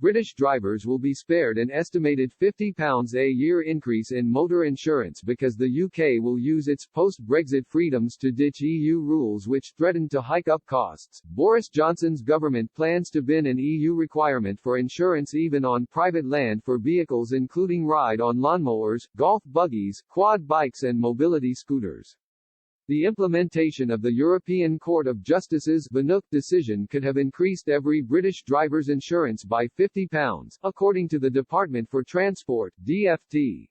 British drivers will be spared an estimated £50 a year increase in motor insurance because the UK will use its post-Brexit freedoms to ditch EU rules which threaten to hike up costs. Boris Johnson's government plans to bin an EU requirement for insurance even on private land for vehicles including ride-on lawnmowers, golf buggies, quad bikes and mobility scooters. The implementation of the European Court of Justice's BNUC decision could have increased every British driver's insurance by £50, according to the Department for Transport, DfT.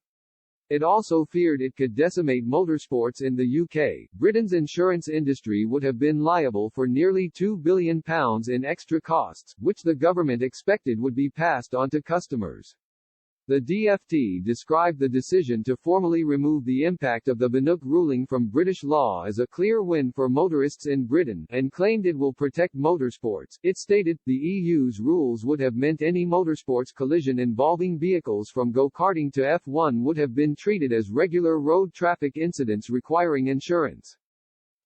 It also feared it could decimate motorsports in the UK. Britain's insurance industry would have been liable for nearly £2 billion in extra costs, which the government expected would be passed on to customers. The DfT described the decision to formally remove the impact of the BNUC ruling from British law as a clear win for motorists in Britain, and claimed it will protect motorsports. It stated, the EU's rules would have meant any motorsports collision involving vehicles from go-karting to F1 would have been treated as regular road traffic incidents requiring insurance.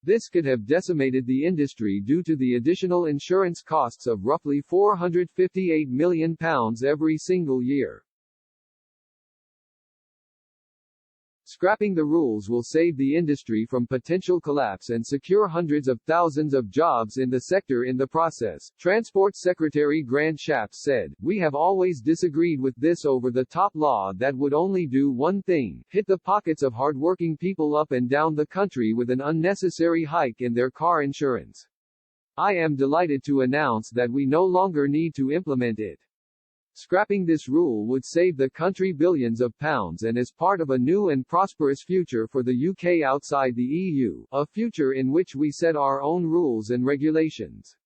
This could have decimated the industry due to the additional insurance costs of roughly £458 million every single year. Scrapping the rules will save the industry from potential collapse and secure hundreds of thousands of jobs in the sector in the process, Transport Secretary Grant Shapps said. We have always disagreed with this over-the-top law that would only do one thing, hit the pockets of hardworking people up and down the country with an unnecessary hike in their car insurance. I am delighted to announce that we no longer need to implement it. Scrapping this rule would save the country billions of pounds and is part of a new and prosperous future for the UK outside the EU, a future in which we set our own rules and regulations.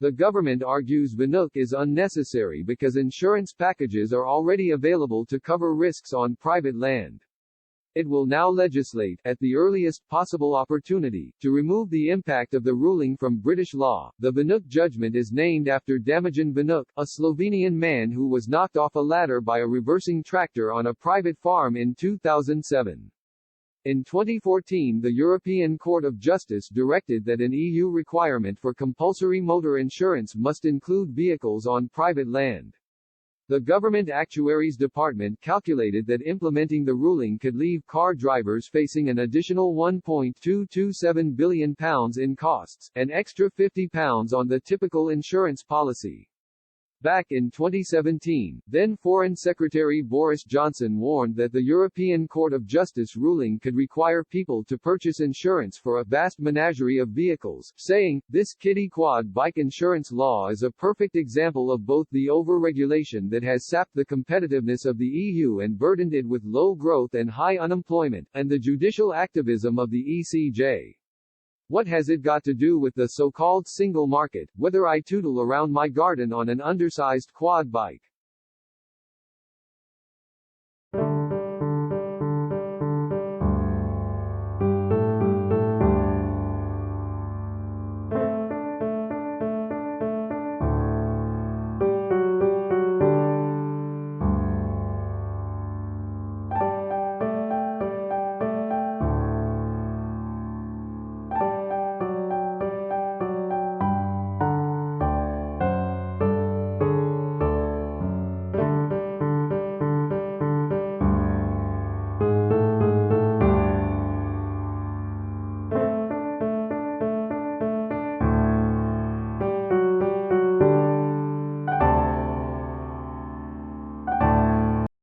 The government argues BNUC is unnecessary because insurance packages are already available to cover risks on private land. It will now legislate, at the earliest possible opportunity, to remove the impact of the ruling from British law. The BNUC judgment is named after Damijan Banuk, a Slovenian man who was knocked off a ladder by a reversing tractor on a private farm in 2007. In 2014, the European Court of Justice directed that an EU requirement for compulsory motor insurance must include vehicles on private land. The Government Actuaries Department calculated that implementing the ruling could leave car drivers facing an additional £1.227 billion in costs, an extra £50 on the typical insurance policy. Back in 2017, then Foreign Secretary Boris Johnson warned that the European Court of Justice ruling could require people to purchase insurance for a vast menagerie of vehicles, saying, "This kiddie quad bike insurance law is a perfect example of both the over-regulation that has sapped the competitiveness of the EU and burdened it with low growth and high unemployment, and the judicial activism of the ECJ. What has it got to do with the so-called single market, whether I tootle around my garden on an undersized quad bike?"